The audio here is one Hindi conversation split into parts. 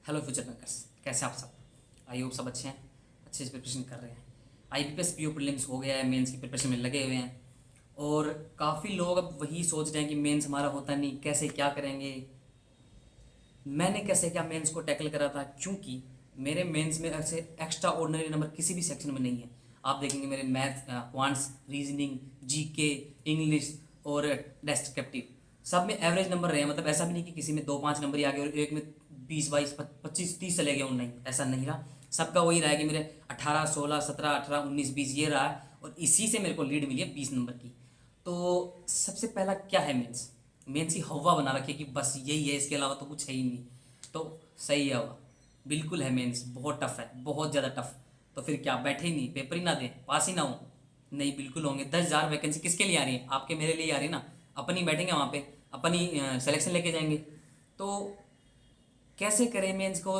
हेलो फ्यूचर मेकर्स, कैसे आप सब। आई होप सब अच्छे हैं, अच्छे से प्रिपरेशन कर रहे हैं। आईबीपीएस पीओ प्रीलिम्स हो गया है, मेंस की प्रिपरेशन में लगे हुए हैं। और काफ़ी लोग अब वही सोच रहे हैं कि मेंस हमारा होता नहीं, कैसे क्या करेंगे। मैंने कैसे क्या मेंस को टैकल करा था, क्योंकि मेरे मेंस में ऐसे एक्स्ट्रा ऑर्डिनरी नंबर किसी भी सेक्शन में नहीं है। आप देखेंगे मेरे math, quants, reasoning, GK, English और डेस्क्रिप्टिव सब में एवरेज नंबर रहे हैं। मतलब ऐसा भी नहीं कि किसी में 2-5 नंबर ही आ गए और एक में 20, 22, 25, 30 चले गए, उन नहीं, ऐसा नहीं रहा। सबका वही रहा है कि मेरे 18, 16, 17, 18, 19, 20 ये रहा है, और इसी से मेरे को लीड मिली है 20 नंबर की। तो सबसे पहला क्या है, मेंस मेंस ही हवा बना रखी है कि बस यही है, इसके अलावा तो कुछ है ही नहीं। तो सही है हवा, बिल्कुल है। मेंस बहुत टफ है, बहुत ज़्यादा टफ। तो फिर क्या, बैठे ही नहीं, पेपर ही ना दें, पास ही ना हो? नहीं, बिल्कुल होंगे। 10,000 वैकेंसी किसके लिए आ रही है? आपके मेरे लिए आ रही है ना। अपन ही बैठेंगे वहाँ पे, अपन ही सिलेक्शन लेके जाएंगे। तो कैसे करें मेंस को,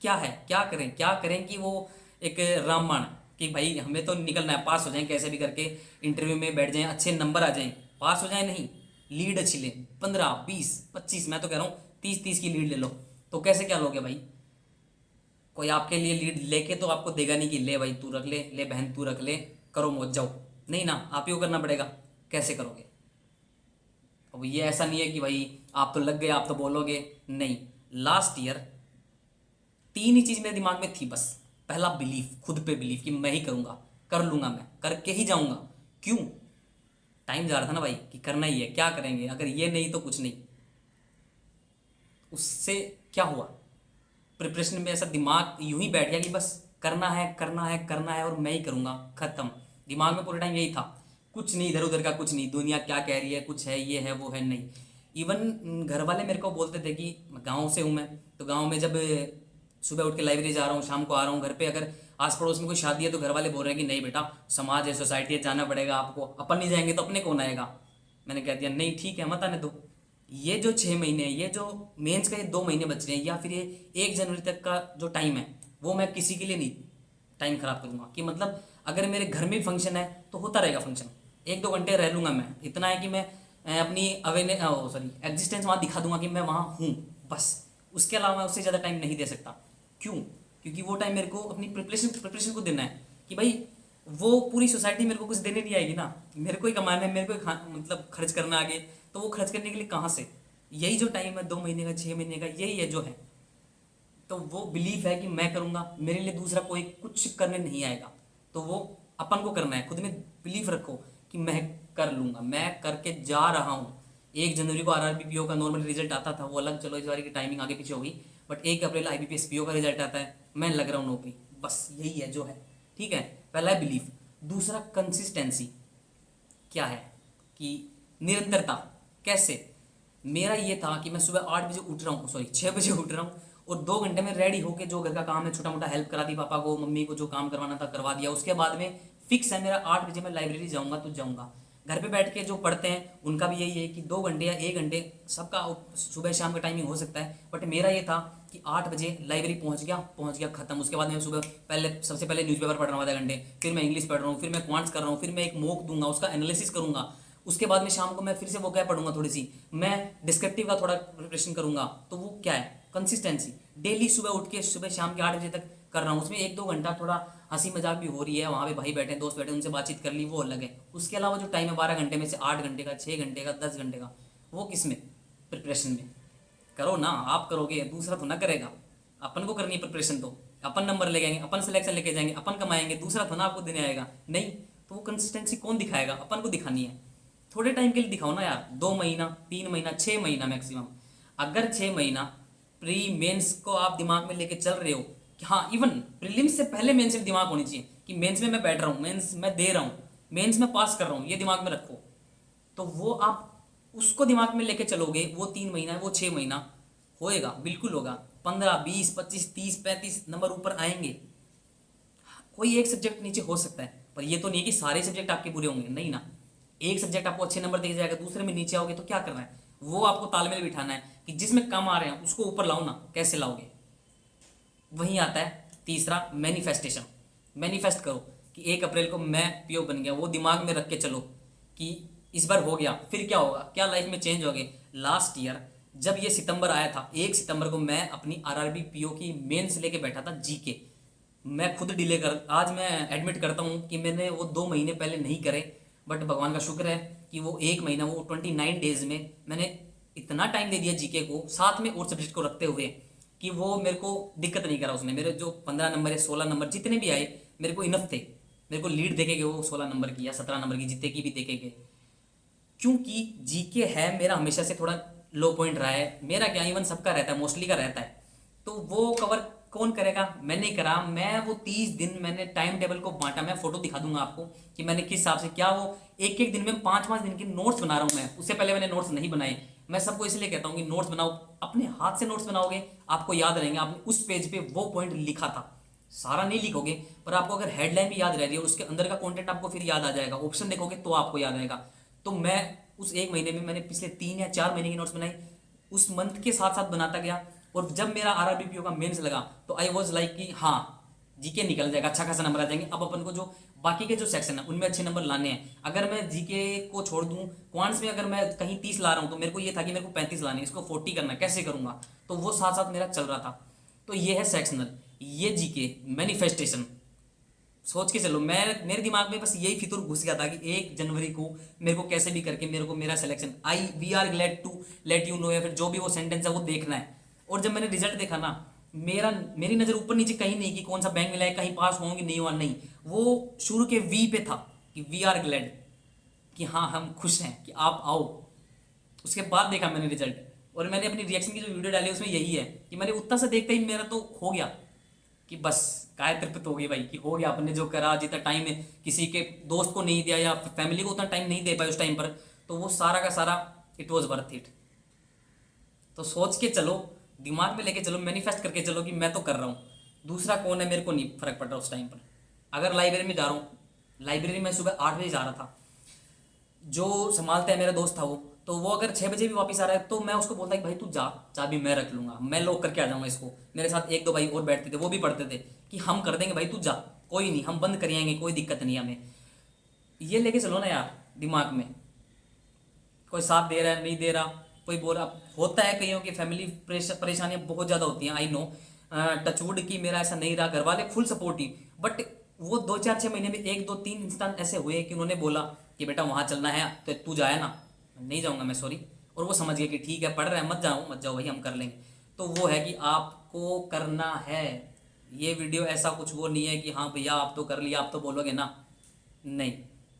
क्या है, क्या करें, क्या करें कि वो एक रामबाण, कि भाई हमें तो निकलना है, पास हो जाएं कैसे भी करके, इंटरव्यू में बैठ जाएं, अच्छे नंबर आ जाएं, पास हो जाएं। नहीं, लीड अच्छी लें, 15, 20, 25, मैं तो कह रहा हूँ 30-30 की लीड ले लो। तो कैसे क्या लोगे भाई? कोई आपके लिए लीड लेके तो आपको देगा नहीं कि ले भाई तू रख ले, ले बहन तू रख ले, करो मौज जाओ। नहीं ना, आप ही को करना पड़ेगा। कैसे करोगे? अब ये ऐसा नहीं है कि भाई आप तो लग गए, आप तो बोलोगे। नहीं, लास्ट ईयर 3 ही चीज मेरे दिमाग में थी बस। पहला, बिलीफ, खुद पे बिलीफ कि मैं ही करूंगा, कर लूंगा, मैं करके ही जाऊंगा। क्यों? टाइम जा रहा था ना भाई, कि करना ही है, क्या करेंगे, अगर ये नहीं तो कुछ नहीं। उससे क्या हुआ, प्रिपरेशन में ऐसा दिमाग यूं ही बैठ गया कि बस करना है, करना है, करना है, और मैं ही करूंगा, खत्म। दिमाग में पूरे टाइम यही था, कुछ नहीं इधर उधर का, कुछ नहीं दुनिया क्या कह रही है, कुछ है, ये है, वो है, नहीं। इवन घर वाले मेरे को बोलते थे कि गाँव से हूँ मैं, तो गाँव में जब सुबह उठ के लाइब्रेरी जा रहा हूँ, शाम को आ रहा हूँ घर पे, अगर आस पड़ोस में कोई शादी है तो घर वाले बोल रहे हैं कि नहीं बेटा, समाज है, सोसाइटी है, जाना पड़ेगा आपको, अपन नहीं जाएंगे तो अपने कौन आएगा। मैंने कह दिया नहीं ठीक है, मत आने दो। ये जो 6 महीने, ये जो मेंस का ये 2 महीने बच रहे हैं, या फिर ये 1 जनवरी तक का जो टाइम है, वो मैं किसी के लिए नहीं टाइम खराब करूंगा। कि मतलब अगर मेरे घर में फंक्शन है तो होता रहेगा फंक्शन, 1-2 घंटे रह लूंगा मैं। इतना है कि मैं अपनी अवेयरनेस, सॉरी, एग्जिस्टेंस वहाँ दिखा दूंगा कि मैं वहाँ हूँ, बस। उसके अलावा मैं उससे ज़्यादा टाइम नहीं दे सकता। क्यों? क्योंकि वो टाइम मेरे को अपनी प्रिपरेशन को देना है। कि भाई वो पूरी सोसाइटी मेरे को कुछ देने नहीं आएगी ना, मेरे को ही कमाना है, मेरे को ही मतलब खर्च करना आगे। तो वो खर्च करने के लिए कहाँ से? यही जो टाइम है 2 महीने का, 6 महीने का, यही है जो है। तो वो बिलीफ है कि मैं करूँगा, मेरे लिए दूसरा कोई कुछ करने नहीं आएगा। तो वो अपन को करना है, खुद में बिलीफ रखो कि मैं कर लूँगा, मैं करके जा रहा हूँ। 1 जनवरी को आरआरबी का नॉर्मल रिजल्ट आता था, वो अलग, चलो इस बार की टाइमिंग आगे पीछे होगी। बट 1 अप्रैल आईबीपीएस पीओ का रिजल्ट आता है, मैं लग रहा हूँ नौकरी, बस यही है जो है। ठीक है, पहला है बिलीफ। दूसरा कंसिस्टेंसी। क्या है कि निरंतरता। कैसे? मेरा ये था कि मैं सुबह 8 बजे उठ रहा हूँ, सॉरी 6 बजे उठ रहा हूँ, और 2 घंटे में रेडी होके जो घर का काम है छोटा मोटा हेल्प करा दी, पापा को मम्मी को जो काम करवाना था करवा दिया। उसके बाद में फिक्स है मेरा 8 बजे मैं लाइब्रेरी जाऊंगा तो जाऊंगा। घर पे बैठ के जो पढ़ते हैं उनका भी यही है कि 2 घंटे या 1 घंटे, सबका सुबह शाम का टाइमिंग हो सकता है, बट मेरा ये था कि 8 बजे लाइब्रेरी पहुंच गया, खत्म। उसके बाद मैं सुबह पहले, सबसे पहले न्यूज़पेपर पढ़ रहा हूँ आधा घंटे, फिर मैं इंग्लिश पढ़ रहा हूँ, फिर मैं क्वांट्स कर रहा हूँ, फिर मैं एक मॉक दूंगा, उसका एनालिसिस करूंगा। उसके बाद में शाम को मैं फिर से वो क्या पढ़ूंगा, थोड़ी सी मैं डिस्क्रिप्टिव का थोड़ा प्रिपरेशन करूंगा। तो वो क्या है, कंसिस्टेंसी। डेली सुबह उठ के सुबह शाम के 8 बजे तक कर रहा हूँ। उसमें 1-2 घंटा थोड़ा हंसी मजाक भी हो रही है, वहाँ पे भाई बैठे, दोस्त बैठे, उनसे बातचीत कर ली, वो अलग है। उसके अलावा जो टाइम है 12 घंटे में से 8 घंटे का, 6 घंटे का, 10 घंटे का, वो किस में, प्रिपरेशन में। करो ना, आप करोगे, दूसरा तो ना करेगा। अपन को करनी है प्रिपरेशन, तो अपन नंबर ले जाएंगे, अपन सिलेक्शन लेके जाएंगे, अपन कमाएंगे, दूसरा तो ना आपको देने आएगा नहीं। तो वो कंसिस्टेंसी कौन दिखाएगा? अपन को दिखानी है। थोड़े टाइम के लिए दिखाओ ना यार, 2 महीना, 3 महीना, 6 महीना मैक्सिमम। अगर 6 महीना प्री मेंस को आप दिमाग में लेके चल रहे हो कि हाँ, इवन प्रीलिम्स से पहले मेंस में दिमाग होनी चाहिए कि मेंस में मैं बैठ रहा हूँ, मेंस मैं दे रहा हूँ, मेंस में पास कर रहा हूँ, ये दिमाग में रखो। तो वो आप उसको दिमाग में लेके चलोगे, वो 3 महीना, वो 6 महीना होएगा, बिल्कुल होगा। 15, 20, 25, 30, 35 नंबर ऊपर आएंगे। कोई एक सब्जेक्ट नीचे हो सकता है, पर ये तो नहीं कि सारे सब्जेक्ट आपके बुरे होंगे, नहीं ना। एक सब्जेक्ट आपको अच्छे नंबर देके जाएगा, दूसरे में नीचे आओगे, तो क्या करना है? वो आपको तालमेल बिठाना है कि जिसमें कम आ रहे हैं उसको ऊपर लाओ ना। कैसे लाओगे? वहीं आता है तीसरा, मैनिफेस्टेशन। मैनिफेस्ट करो कि 1 अप्रैल को मैं पीओ बन गया, वो दिमाग में रख के चलो कि इस बार हो गया, फिर क्या होगा, क्या लाइफ में चेंज हो गए। लास्ट ईयर जब ये सितंबर आया था, 1 सितंबर को मैं अपनी आरआरबी पीओ की मेंस लेके बैठा था जीके। मैं खुद डिले कर, आज मैं एडमिट करता हूँ कि मैंने वो 2 महीने पहले नहीं करे, बट भगवान का शुक्र है कि वो 1 महीना, वो 29 डेज में मैंने इतना टाइम दे दिया जीके को, साथ में और सब्जेक्ट को रखते हुए, कि वो मेरे को दिक्कत नहीं करा उसने। मेरे जो 15 नंबर या 16 नंबर जितने भी आए मेरे को इनफ थे, मेरे को लीड देके गए वो 16 नंबर की या 17 नंबर की, जितने की भी देके गए। क्योंकि जीके है मेरा हमेशा से थोड़ा लो पॉइंट रहा है, मेरा क्या इवन सबका रहता है, मोस्टली का रहता है। तो वो कवर कौन करेगा, मैंने करा। मैं वो 30 दिन मैंने टाइम टेबल को बांटा, मैं फोटो दिखा दूंगा आपको कि मैंने किस हिसाब से क्या, वो एक एक दिन में 5-5 दिन के नोट्स बना रहा हूँ मैं। उससे पहले मैंने नोट्स नहीं बनाए। मैं सबको इसलिए कहता हूँ कि नोट्स बनाओ, अपने हाथ से नोट्स बनाओगे आपको याद रहेंगे। आपने उस पेज पे वो पॉइंट लिखा था, सारा नहीं लिखोगे पर आपको अगर हेडलाइन भी याद रह रही है और उसके अंदर का कंटेंट आपको फिर याद आ जाएगा, ऑप्शन देखोगे तो आपको याद आएगा। तो मैं उस 1 महीने में मैंने पिछले 3 या 4 महीने की नोट्स बनाई, उस मंथ के साथ साथ बनाता गया। और जब मेरा आरआरबीपीओ का मेंस लगा तो आई वाज लाइक कि हाँ जीके निकल जाएगा, अच्छा खासा नंबर आ जाएंगे। अब अपन को जो बाकी के जो सेक्शन है उनमें अच्छे नंबर लाने हैं। अगर मैं जीके को छोड़ दूं, क्वांट्स में अगर मैं कहीं 30 ला रहा हूं तो मेरे को ये था कि मेरे को 35 लाने, इसको 40 करना, कैसे करूंगा। तो वो साथ साथ मेरा चल रहा था। तो ये है सेक्शनल, ये जीके मैनिफेस्टेशन। सोच के चलो, मैं मेरे दिमाग में बस यही फितूर घुस गया था कि 1 जनवरी को मेरे को कैसे भी करके मेरे को मेरा selection, I we are glad to let you know, या फिर जो भी वो सेंटेंस है वो देखना है। और जब मैंने रिजल्ट देखा ना, मेरी नज़र ऊपर नीचे कहीं नहीं कि कौन सा बैंक मिला है, कहीं पास होंगे नहीं हुआ, नहीं। वो शुरू के वी पे था कि वी आर ग्लैड, कि हाँ हम खुश हैं कि आप आओ। उसके बाद देखा मैंने रिजल्ट, और मैंने अपनी रिएक्शन की जो वीडियो डाली उसमें यही है कि मैंने उतना सा देखते ही मेरा तो हो गया कि बस काय तृप्त हो गई भाई, कि हो गया अपने जो करा, जितना टाइम है किसी के दोस्त को नहीं दिया या फैमिली को उतना टाइम नहीं दे पाए उस टाइम पर, तो वो सारा का सारा इट वॉज वर्थ इट। तो सोच के चलो, दिमाग में लेके चलो, मैनिफेस्ट करके चलो कि मैं तो कर रहा हूँ, दूसरा कौन है मेरे को नहीं फर्क पड़ रहा उस टाइम पर। अगर लाइब्रेरी में जा रहा हूँ, लाइब्रेरी में सुबह 8 बजे जा रहा था, जो संभालता है मेरा दोस्त था वो, तो वो अगर 6 बजे भी वापस आ रहा है तो मैं उसको बोलता कि भाई तू जा, चाबी मैं रख लूंगा, मैं लॉक करके आ जाऊंगा इसको। मेरे साथ 1-2 भाई और बैठते थे, वो भी पढ़ते थे कि हम कर देंगे भाई, तू जा, कोई नहीं, हम बंद कर आएंगे, कोई दिक्कत नहीं हमें। ये लेके चलो ना यार दिमाग में। कोई साथ दे रहा है नहीं दे रहा, कोई बोल रहा, होता है कईयों की फैमिली परेशानियां बहुत ज़्यादा होती हैं, आई नो। टचवुड की मेरा ऐसा नहीं रहा, घर वाले फुल सपोर्टिव, बट वो 2-4-6 महीने में 1-2-3 इंसान ऐसे हुए कि उन्होंने बोला कि बेटा वहाँ चलना है तो तू जाए ना। नहीं जाऊँगा मैं, सॉरी। और वो समझ गए कि ठीक है पढ़ रहे हैं, मत जाओ मत जाओ भाई, हम कर लेंगे। तो वो है कि आपको करना है। ये वीडियो ऐसा कुछ वो नहीं है कि हाँ भैया आप तो कर लिया, आप तो बोलोगे ना, नहीं।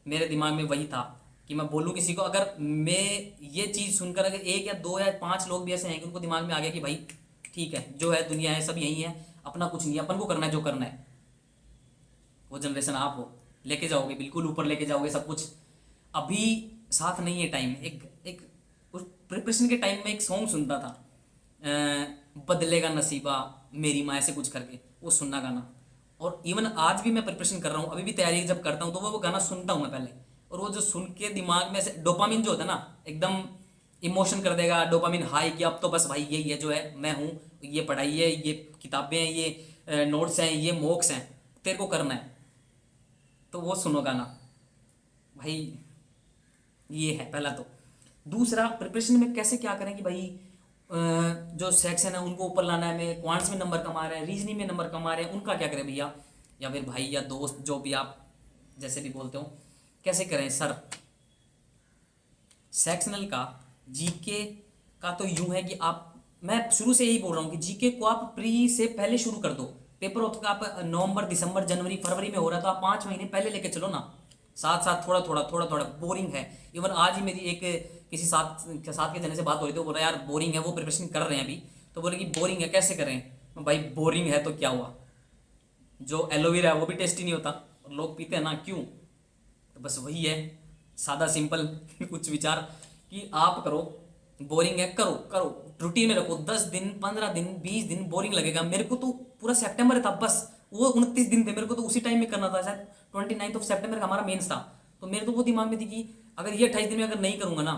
मेरे दिमाग में वही था कि मैं बोलूँ किसी को, अगर मैं ये चीज़ सुनकर अगर 1 या 2 या 5 लोग भी ऐसे हैं कि उनको दिमाग में आ गया कि भाई ठीक है, जो है दुनिया है सब यही है, अपना कुछ नहीं है, अपन को करना है जो करना है, वो जनरेशन आप हो, लेके जाओगे, बिल्कुल ऊपर लेके जाओगे सब कुछ। अभी साथ नहीं है टाइम। एक एक उस प्रिपरेशन के टाइम में एक सॉन्ग सुनता था, बदलेगा नसीबा मेरी माँ, ऐसे कुछ करके, वो सुनना गाना। और इवन आज भी मैं प्रिपरेशन कर रहा हूँ, अभी भी तैयारी जब करता हूँ तो वो गाना सुनता हूँ मैं पहले। और वो जो सुन के दिमाग में ऐसे डोपामिन जो होता है ना, एकदम इमोशन कर देगा, डोपामिन हाई, कि अब तो बस भाई यही है जो है, मैं हूँ, ये पढ़ाई है, ये किताबें हैं, ये नोट्स हैं, ये मॉक्स हैं, तेरे को करना है। तो वो सुनो गाना भाई। ये है पहला। तो दूसरा, प्रिपरेशन में कैसे क्या करें कि भाई जो सेक्शन है उनको ऊपर लाना है, हमें क्वांट्स में नंबर कमा रहे हैं, रीजनिंग में नंबर कमा रहे हैं, उनका क्या करें भैया, या फिर भाई या दोस्त जो भी आप जैसे भी बोलते हो, कैसे करें सर। सेक्शनल का, जीके का तो यूं है कि आप, मैं शुरू से यही बोल रहा हूँ कि जीके को आप प्री से पहले शुरू कर दो। पेपर आपका आप नवंबर दिसंबर जनवरी फरवरी में हो रहा है तो आप 5 महीने पहले लेके चलो ना, साथ साथ थोड़ा थोड़ा थोड़ा थोड़ा। बोरिंग है, इवन आज ही मेरी एक किसी साथ के जने से बात हो रही थी, वो बोल रहा है यार बोरिंग है, वो प्रिपरेशन कर रहे हैं अभी, तो बोले कि बोरिंग है कैसे करें। भाई बोरिंग है तो क्या हुआ, जो एलोवेरा है वो भी टेस्टी नहीं होता और लोग पीते हैं ना, क्यों। तो बस वही है, सादा सिंपल कुछ विचार कि आप करो, बोरिंग है करो करो, रूटीन में रखो। 10 दिन 15 दिन 20 दिन बोरिंग लगेगा, मेरे को तो पूरा सितंबर था बस, वो 29 दिन थे, मेरे को तो उसी टाइम में करना था, शायद 29 सितंबर का हमारा मेंस था। तो मेरे तो वो दिमाग में थी कि अगर ये 28 दिन में अगर नहीं करूंगा ना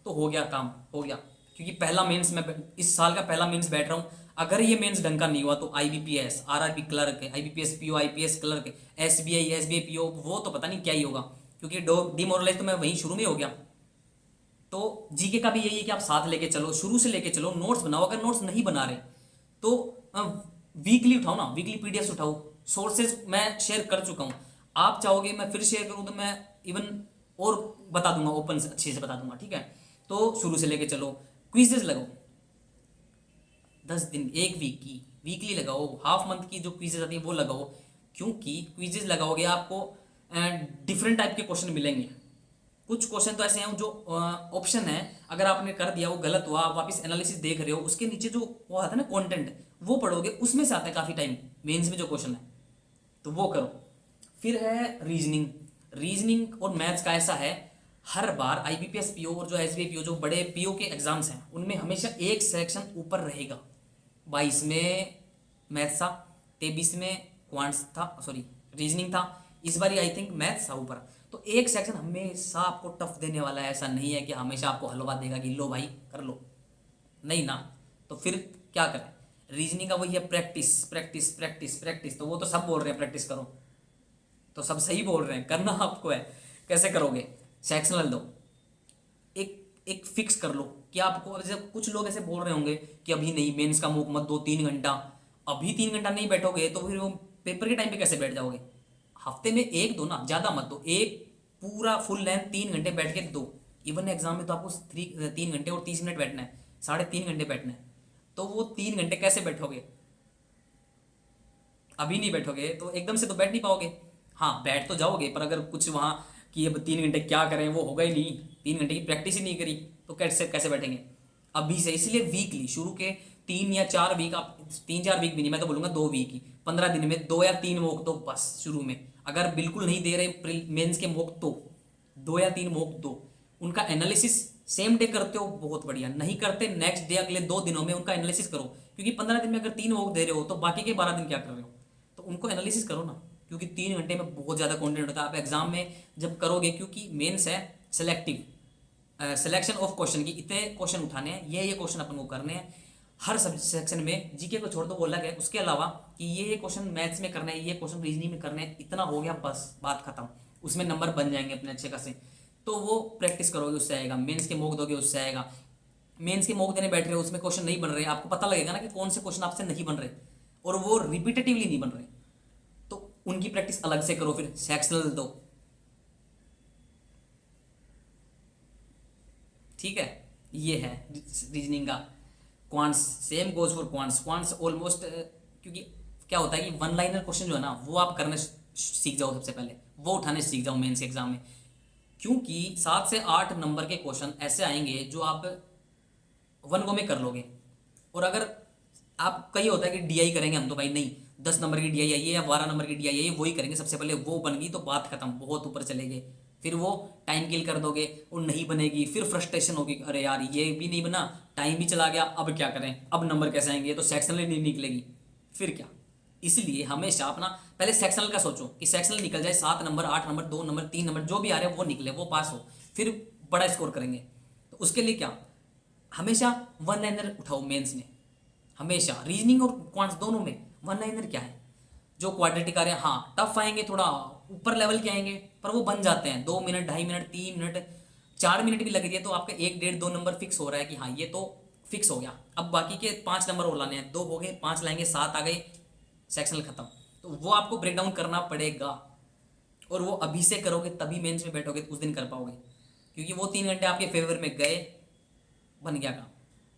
तो हो गया काम, हो गया। क्योंकि पहला मेंस मैं इस साल का पहला मेंस बैठ रहा हूँ, अगर ये मेंस ढंग का नहीं हुआ तो IBPS, RRB clerk, IBPS PO, IPS clerk, SBI PO, वो तो पता नहीं क्या ही होगा। क्योंकि डिमोरलाइज तो मैं वहीं शुरू में हो गया। तो जीके का भी यही है कि आप साथ लेके चलो, शुरू से लेके चलो, नोट्स बनाओ। अगर नोट्स नहीं बना रहे तो वीकली उठाओ ना, वीकली पीडीएफ उठाओ। सोर्सेज मैं शेयर कर चुका हूँ, आप चाहोगे मैं फिर शेयर करूँ तो मैं इवन और बता दूंगा, ओपन से अच्छे से बता दूंगा, ठीक है। तो शुरू से लेके चलो, क्विजेज लगाओ 10 दिन, एक वीक की, वीकली लगाओ, हाफ मंथ की जो क्विजेज आती है वो लगाओ। क्योंकि क्विजेज लगाओगे आपको डिफरेंट टाइप के क्वेश्चन मिलेंगे। कुछ क्वेश्चन तो ऐसे हैं जो ऑप्शन है, अगर आपने कर दिया वो गलत हुआ, आप वापस एनालिसिस देख रहे हो, उसके नीचे जो वो आता है ना कंटेंट, वो पढ़ोगे, उसमें से आता है काफ़ी टाइम मेंस में जो क्वेश्चन है, तो वो करो। फिर है रीजनिंग। रीजनिंग और मैथ्स का ऐसा है, हर बार आईबीपीएस पीओ और जो एसबीआई पीओ जो बड़े पीओ के एग्जाम्स हैं उनमें हमेशा एक सेक्शन ऊपर रहेगा। 22 में मैथ्स था, 23 में क्वांट्स था, सॉरी रीजनिंग था, इस बार आई थिंक मैथ्स था ऊपर। तो एक सेक्शन हमेशा आपको टफ देने वाला है, ऐसा नहीं है कि हमेशा आपको हलवा देगा कि लो भाई कर लो, नहीं ना। तो फिर क्या करें, रीजनिंग का वही है, प्रैक्टिस प्रैक्टिस प्रैक्टिस प्रैक्टिस। तो वो तो सब बोल रहे हैं प्रैक्टिस करो, तो सब सही बोल रहे हैं, करना आपको है। कैसे करोगे, सेक्शनल दो, एक एक फिक्स कर लो कि आपको, जैसे कुछ लोग ऐसे बोल रहे होंगे कि अभी नहीं, मेंस का मूक मत दो 3 घंटा। अभी 3 घंटा नहीं बैठोगे तो फिर वो पेपर के टाइम पे कैसे बैठ जाओगे। हफ्ते में एक दो ना, ज़्यादा मत दो, एक पूरा फुल लेंथ 3 घंटे बैठ के दो। इवन एग्जाम में तो आपको 3 घंटे और 30 मिनट बैठना है, 3.5 घंटे बैठना है। तो वो 3 घंटे कैसे बैठोगे, अभी नहीं बैठोगे तो एकदम से तो बैठ नहीं पाओगे। हाँ बैठ तो जाओगे, पर अगर कुछ वहाँ कि अब 3 घंटे क्या करें, वो होगा ही नहीं, 3 घंटे की प्रैक्टिस ही नहीं करी, तो कैसे कैसे बैठेंगे अभी से। इसलिए वीकली शुरू के 3 या 4 वीक, आप 3-4 वीक भी नहीं, मैं तो बोलूँगा 2 वीक ही, 15 दिन में 2 या 3 मॉक दो बस शुरू में। अगर बिल्कुल नहीं दे रहे मेंस के मॉक, तो 2 या 3 मॉक दो, उनका एनालिसिस सेम डे करते हो बहुत बढ़िया, नहीं करते नेक्स्ट डे अगले 2 दिनों में उनका एनालिसिस करो। क्योंकि 15 दिन में अगर 3 मॉक दे रहे हो तो बाकी के 12 दिन क्या कर रहे हो, तो उनको एनालिसिस करो ना। क्योंकि 3 घंटे में बहुत ज़्यादा कंटेंट होता है, आप एग्जाम में जब करोगे, क्योंकि मेंस है सेलेक्टिव, सिलेक्शन ऑफ क्वेश्चन की, इतने क्वेश्चन उठाने हैं, ये क्वेश्चन अपन को करने हैं हर सब सेक्शन में। जीके को छोड़ दो बोला गया, उसके अलावा कि ये क्वेश्चन मैथ्स में करना है, ये क्वेश्चन रीजनिंग में करने हैं, इतना हो गया बस, बात खत्म। उसमें नंबर बन जाएंगे अपने अच्छे खासे। तो वो प्रैक्टिस करोगे उससे आएगा, मेंस के मॉक दोगे उससे आएगा। मेंस के मॉक देने बैठ रहे हो, उसमें क्वेश्चन नहीं बन रहे, आपको पता लगेगा ना कि कौन से क्वेश्चन आपसे नहीं बन रहे और वो रिपीटेटिवली नहीं बन रहे, तो उनकी प्रैक्टिस अलग से करो। फिर सेक्शनल दो, ठीक है। ये है रीजनिंग का। Quants same goes for quants, quants almost, क्योंकि क्या होता है कि वन लाइनर क्वेश्चन जो है ना वो आप करने सीख जाओ सबसे पहले, वो उठाने सीख जाओ मेंस के एग्जाम में। क्योंकि 7 से 8 नंबर के क्वेश्चन ऐसे आएंगे जो आप वन गो में कर लोगे। और अगर आप, कई होता है कि डीआई करेंगे हम, तो भाई नहीं, 10 नंबर की डीआई आई है या 12 नंबर की डीआई आई है, वही करेंगे सबसे पहले, वो बन गई तो बात खत्म, बहुत ऊपर चले गए। फिर वो टाइम किल कर दोगे और नहीं बनेगी, फिर फ्रस्ट्रेशन होगी, अरे यार ये भी नहीं बना, टाइम भी चला गया, अब क्या करें, अब नंबर कैसे आएंगे, ये तो सेक्शनल नहीं निकलेगी, फिर क्या। इसलिए हमेशा अपना पहले सेक्शनल का सोचो कि सेक्शनल निकल जाए, 7 नंबर, 8 नंबर, 2 नंबर, 3 नंबर, जो भी आ रहे हैं वो निकले, वो पास हो, फिर बड़ा स्कोर करेंगे। तो उसके लिए क्या, हमेशा वन लाइनर उठाओ मेंस में, हमेशा रीजनिंग और क्वांट्स दोनों में वन लाइनर क्या है। जो क्वाड्रेटिक आ रहे हैं, हाँ टफ आएंगे, थोड़ा ऊपर लेवल के आएंगे, पर वो बन जाते हैं, 2 मिनट, 2.5 मिनट, 3 मिनट, 4 मिनट भी लग रही है तो आपका 1, 1.5, 2 नंबर फिक्स हो रहा है कि हाँ ये तो फिक्स हो गया। अब बाकी के 5 नंबर और लाने हैं, 2 हो गए, 5 लाएंगे, 7 आ गए, सेक्शनल खत्म। तो वो आपको ब्रेक डाउन करना पड़ेगा, और वो अभी से करोगे तभी मेंस में बैठोगे उस दिन कर पाओगे। क्योंकि वो 3 घंटे आपके फेवर में गए, बन गया काम,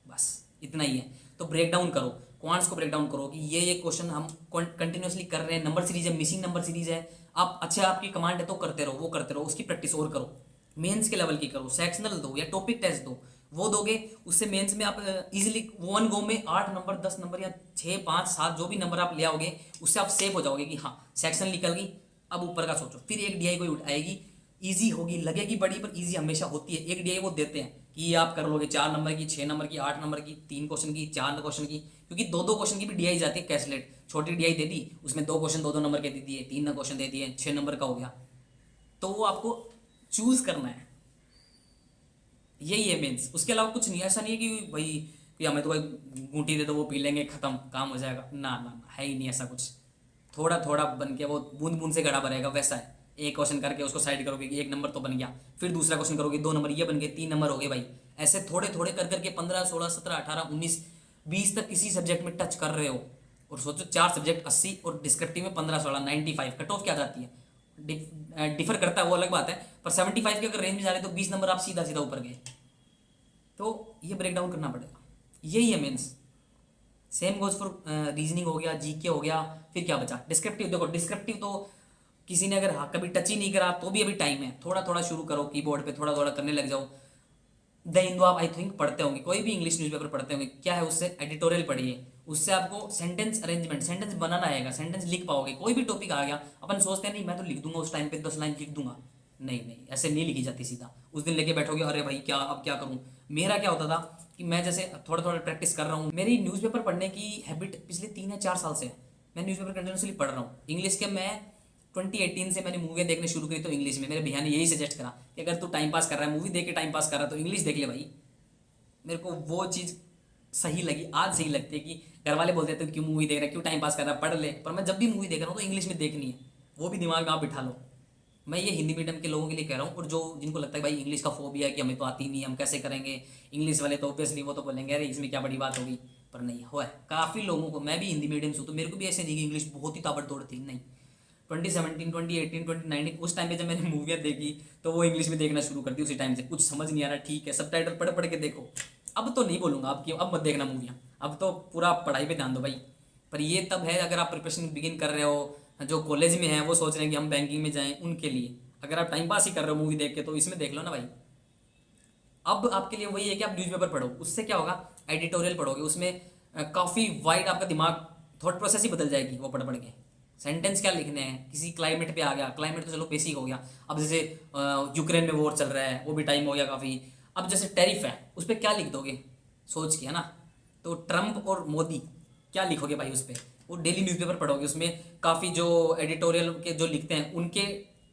बस इतना ही है। तो ब्रेक डाउन करो, क्वांट्स को ब्रेक डाउन करो कि ये क्वेश्चन हम कंटिन्यूसली कर रहे हैं, नंबर सीरीज है, मिसिंग नंबर सीरीज है, आप अच्छा आपकी कमांड है तो करते रहो, वो करते रहो, उसकी प्रैक्टिस और करो, मेंस के लेवल की करो। सेक्शनल दो या टॉपिक टेस्ट दो, वो दोगे, उससे मेंस में आप इजीली वन गो में 8 नंबर, 10 नंबर या 6, 5, 7 जो भी नंबर आप ले आओगे, उससे आप सेव हो जाओगे कि हाँ सेक्शन निकल गई, अब ऊपर का सोचो। फिर एक डीआई कोई आएगी, ईजी होगी, लगेगी बड़ी, पर ईजी हमेशा होती है। एक डीआई वो देते हैं कि ये आप कर लोगे 4 नंबर की, 6 नंबर की, 8 नंबर की, 3 क्वेश्चन की, 4 क्वेश्चन की, क्योंकि 2-2 क्वेश्चन की भी डीआई जाती है कैसलेट, छोटी डीआई दे दी, उसमें 2 क्वेश्चन 2-2 नंबर के दे दिए, 3 क्वेश्चन दे दिए, 6 नंबर का हो गया। तो वो आपको चूज करना है, यही है मेंस। उसके अलावा कुछ नहीं, ऐसा नहीं है कि भाई कि हमें तो भाई घूंटी दे दो वो पी लेंगे, खत्म काम हो जाएगा, ना ना ना, है ही नहीं ऐसा कुछ। थोड़ा थोड़ा बन के वो बूंद बूंद से घड़ा भरेगा, वैसा है। एक क्वेश्चन करके उसको साइड करोगे कि 1 नंबर तो बन गया, फिर दूसरा क्वेश्चन करोगे 2 नंबर, ये बन गए 3 नंबर हो गए भाई। ऐसे थोड़े थोड़े कर करके 15 16 17 18 19 20 तक किसी सब्जेक्ट में टच कर रहे हो। और सोचो 4 सब्जेक्ट 80 और डिस्क्रिप्टिव में 15 16 95, कट ऑफ क्या जाती है, डिफर करता है वो अलग बात है, पर 75 के अगर रेंज में जा रहे तो 20 नंबर आप सीधा सीधा ऊपर गए। तो ये ब्रेक डाउन करना पड़ेगा, यही है mains. Same goes for reasoning हो गया, जीके हो गया, फिर क्या बचा डिस्क्रिप्टिव। देखो डिस्क्रिप्टिव तो किसी ने अगर कभी टच ही नहीं करा तो भी अभी टाइम है, थोड़ा थोड़ा शुरू करो, कीबोर्ड पे थोड़ा थोड़ा करने लग जाओ। द हिंदू आप आई थिंक पढ़ते होंगे, कोई भी इंग्लिश न्यूज़पेपर पढ़ते होंगे, क्या है उससे एडिटोरियल पढ़िए, उससे आपको सेंटेंस अरेंजमेंट, सेंटेंस बनाना आएगा, सेंटेंस लिख पाओगे। कोई भी टॉपिक आ गया, अपन सोचते हैं नहीं मैं तो लिख दूंगा उस टाइम पे 10 लाइन लिख दूंगा, नहीं नहीं ऐसे नहीं लिखी जाती सीधा। उस दिन लेके बैठोगे अरे भाई क्या अब क्या करूँ। मेरा क्या होता था कि मैं जैसे थोड़ा थोड़ा प्रैक्टिस कर रहा हूँ, मेरी न्यूज़पेपर पढ़ने की हैबिट पिछले 3 या 4 साल से है। मैं न्यूज़पेपर कंटिन्यूसली पढ़ रहा हूँ इंग्लिश के। मैं 2018 से मैंने मूवी देखने शुरू करी तो इंग्लिश में, मेरे भैया ने यही सजेस्ट करा कि अगर तू टाइम पास कर रहा है, मूवी देख के टाइम पास कर रहा है तो इंग्लिश देख ले भाई। मेरे को वो चीज़ सही लगी, आज सही लगती है कि घर वाले बोलते थे क्यों मूवी देख रहा है, क्यों टाइम पास कर रहा है, पढ़ ले। पर मैं जब भी मूवी देख रहा हूँ तो इंग्लिश में देखनी है, वो भी दिमाग में आप बिठा लो। मैं ये हिंदी मीडियम के लोगों के लिए कह रहा हूँ, और जो जिनको लगता है भाई इंग्लिश का फोबिया है कि हमें तो आती नहीं, हम कैसे करेंगे इंग्लिश वाले, तो ऑब्वियसली वो तो बोलेंगे अरे इसमें क्या बड़ी बात होगी। पर नहीं हुआ है काफ़ी लोगों को, मैं भी हिंदी मीडियम से हूँ तो मेरे को भी ऐसे नहीं कि इंग्लिश बहुत ही ताबड़तोड़ थी, नहीं। 2017 2018 2019 उस टाइम पे जब मैंने मूवियाँ देखी तो वो इंग्लिश में देखना शुरू कर दी। उसी टाइम से कुछ समझ नहीं आ रहा, ठीक है सब टाइटल पढ़ पढ़ के देखो। अब तो नहीं बोलूँगा अब कि अब मत देखना मूवियाँ, अब तो पूरा पढ़ाई पे ध्यान दो भाई। पर ये तब है अगर आप प्रिपरेशन बिगिन कर रहे हो, जो कॉलेज में है वो सोच रहे हैं कि हम बैंकिंग में जाएं, उनके लिए। अगर आप टाइम पास ही कर रहे हो मूवी देख के तो इसमें देख लो ना भाई। अब आपके लिए वही है कि आप न्यूज़पेपर पढ़ो, उससे क्या होगा एडिटोरियल पढ़ोगे, उसमें काफ़ी वाइड आपका दिमाग, थॉट प्रोसेस ही बदल जाएगी वो पढ़ पढ़ के। सेंटेंस क्या लिखने हैं, किसी क्लाइमेट पे आ गया, क्लाइमेट तो चलो बेसिक हो गया। अब जैसे यूक्रेन में वॉर चल रहा है, वो भी टाइम हो गया काफ़ी। अब जैसे टैरिफ है उस पर क्या लिख दोगे सोच के, है ना। तो ट्रम्प और मोदी क्या लिखोगे भाई उस पर, वो डेली न्यूज़पेपर पढ़ोगे, उसमें काफ़ी जो एडिटोरियल के जो लिखते हैं उनके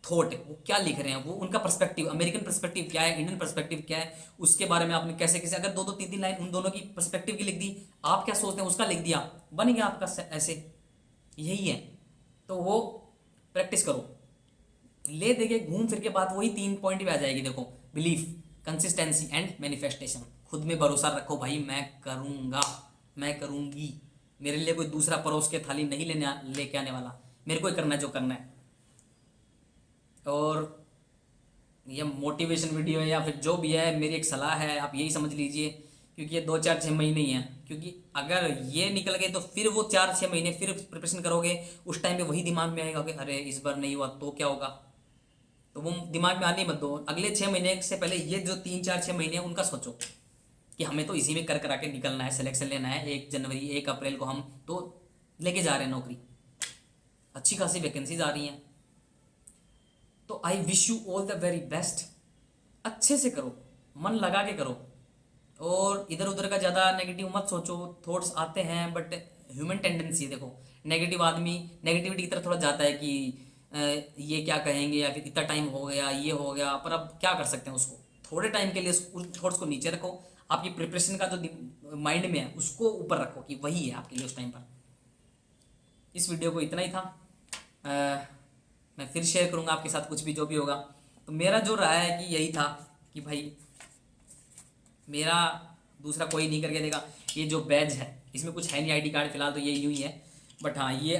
थॉट वो क्या लिख रहे हैं, वो उनका पर्सपेक्टिव, अमेरिकन पर्सपेक्टिव क्या है, इंडियन पर्सपेक्टिव क्या है, उसके बारे में आपने कैसे कैसे अगर 2 2 3 3 लाइन उन दोनों की पर्सपेक्टिव की लिख दी, आप क्या सोचते हैं उसका लिख दिया, बन गया आपका ऐसे। यही है, तो वो प्रैक्टिस करो, ले देके घूम फिर के बात वही 3 पॉइंट पे आ जाएगी। देखो बिलीफ, कंसिस्टेंसी एंड मैनिफेस्टेशन। खुद में भरोसा रखो भाई, मैं करूँगा, मैं करूँगी, मेरे लिए कोई दूसरा परोस के थाली नहीं लेके आने वाला, मेरे को ही करना है जो करना है। और ये मोटिवेशन वीडियो है या फिर जो भी है, मेरी एक सलाह है, आप यही समझ लीजिए, क्योंकि ये 2 4 6 महीने ही हैं। क्योंकि अगर ये निकल गए तो फिर वो 4 6 महीने फिर प्रिपरेशन करोगे, उस टाइम पे वही दिमाग में आएगा कि अरे इस बार नहीं हुआ तो क्या होगा। तो वो दिमाग में आने मत दो, अगले 6 महीने से पहले ये जो 3 4 6 महीने हैं उनका सोचो कि हमें तो इसी में कर करा के निकलना है, सिलेक्शन लेना है। 1 जनवरी 1 अप्रैल को हम तो लेके जा रहे हैं नौकरी, अच्छी खासी वैकेंसीज आ रही हैं। तो I wish you all the very best. अच्छे से करो, मन लगा के करो, और इधर उधर का ज़्यादा नेगेटिव मत सोचो। थॉट्स आते हैं बट ह्यूमन टेंडेंसी है, देखो नेगेटिव आदमी नेगेटिविटी की तरफ थोड़ा जाता है कि ये क्या कहेंगे या फिर इतना टाइम हो गया ये हो गया। पर अब क्या कर सकते हैं, उसको थोड़े टाइम के लिए उस थॉट्स को नीचे रखो, आपकी प्रिपरेशन का जो माइंड में है उसको ऊपर रखो कि वही है आपके लिए उस टाइम पर। इस वीडियो को इतना ही था, मैं फिर शेयर करूँगा आपके साथ कुछ भी जो भी होगा। तो मेरा जो रहा है कि यही था कि भाई मेरा दूसरा कोई नहीं करके देगा। ये जो बैज है इसमें कुछ है नहीं, आईडी कार्ड फिलहाल तो ये यूँ ही है। बट हाँ ये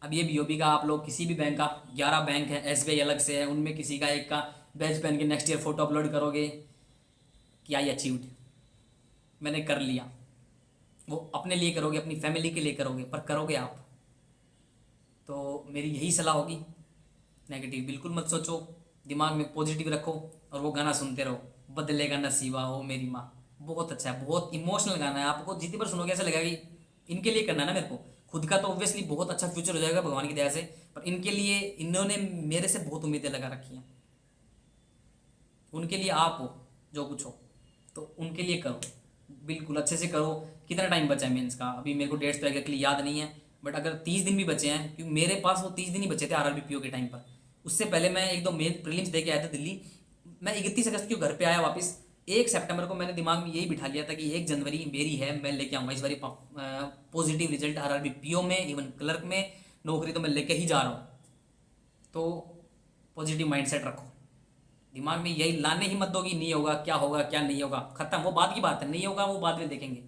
अब ये बीओबी का आप लोग किसी भी बैंक का, 11 बैंक है, एसबीआई अलग से है, उनमें किसी का एक का बैज पहन के नेक्स्ट ईयर फोटो अपलोड करोगे कि आई अचीव्ड, मैंने कर लिया। वो अपने लिए करोगे, अपनी फैमिली के लिए करोगे, पर करोगे आप। तो मेरी यही सलाह होगी, नेगेटिव बिल्कुल मत सोचो, दिमाग में पॉजिटिव रखो, और वो गाना सुनते रहो, बदलेगा नसीबा ओ मेरी माँ। बहुत अच्छा है, बहुत इमोशनल गाना है, आपको जितनी बार सुनोगे ऐसा लगेगा कि इनके लिए करना है ना मेरे को। खुद का तो ऑब्वियसली बहुत अच्छा फ्यूचर हो जाएगा भगवान की दया से, पर इनके लिए इन्होंने मेरे से बहुत उम्मीदें लगा रखी हैं, उनके लिए आप हो जो कुछ हो, तो उनके लिए करो, बिल्कुल अच्छे से करो। कितना टाइम बचा है मेंस का, अभी मेरे को डेट्स तो एग्जैक्टली याद नहीं है, बट अगर 30 दिन भी बचे हैं, क्योंकि मेरे पास वो 30 दिन ही बचे थे आरआरबी पीओ के टाइम पर। उससे पहले मैं 1 2 मेन प्रीलिम्स दे के आया था दिल्ली। मैं 31 अगस्त को घर पे आया वापस। 1 सितंबर को मैंने दिमाग में यही बिठा लिया था कि 1 जनवरी मेरी है, मैं लेके आऊँगा इस बारी पॉजिटिव रिजल्ट आरआरबी पीओ में, इवन क्लर्क में नौकरी तो मैं लेके ही जा रहा हूँ। तो पॉजिटिव माइंडसेट रखो, दिमाग में यही लाने ही मत दो कि नहीं होगा, क्या नहीं होगा, खत्म, वो बाद की बात है, नहीं होगा वो बाद में देखेंगे।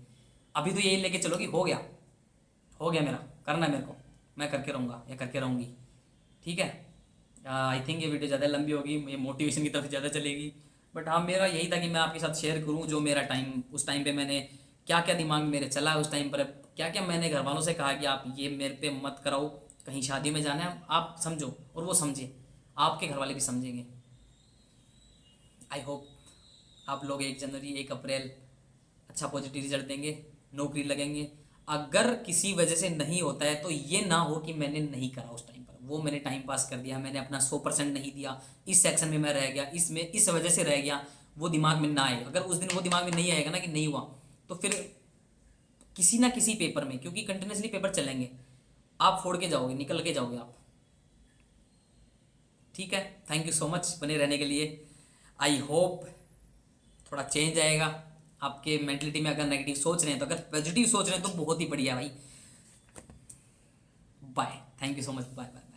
अभी तो यही लेके चलो कि हो गया मेरा, करना है मेरे को, मैं करके रहूँगा या करके रहूँगी। ठीक है, आई थिंक ये वीडियो ज़्यादा लंबी होगी, ये मोटिवेशन की तरफ ज़्यादा चलेगी, बट हाँ मेरा यही था कि मैं आपके साथ शेयर करूँ जो मेरा टाइम, उस टाइम पे मैंने क्या क्या दिमाग में मेरे चला, उस टाइम पर क्या क्या मैंने घर वालों से कहा कि आप ये मेरे पे मत कराओ, कहीं शादी में जाना है आप समझो और वो समझे, आपके घर वाले भी समझेंगे। आई होप आप लोग 1 जनवरी 1 अप्रैल अच्छा पॉजिटिव रिजल्ट देंगे, नौकरी लगेंगे। अगर किसी वजह से नहीं होता है तो ये ना हो कि मैंने नहीं करा उस टाइम पर, वो मैंने टाइम पास कर दिया, मैंने अपना 100% नहीं दिया, इस सेक्शन में मैं रह गया, इसमें इस वजह से रह गया, वो दिमाग में ना आए। अगर उस दिन वो दिमाग में नहीं आएगा ना कि नहीं हुआ, तो फिर किसी ना किसी पेपर में, क्योंकि कंटिन्यूसली पेपर चलेंगे, आप फोड़ के जाओगे, निकल के जाओगे आप। ठीक है, थैंक यू सो मच बने रहने के लिए। आई होप थोड़ा चेंज आएगा आपके मेंटलिटी में। अगर नेगेटिव सोच रहे हैं तो, अगर पॉजिटिव सोच रहे हैं तो बहुत ही बढ़िया भाई। Bye, thank you so much, bye bye.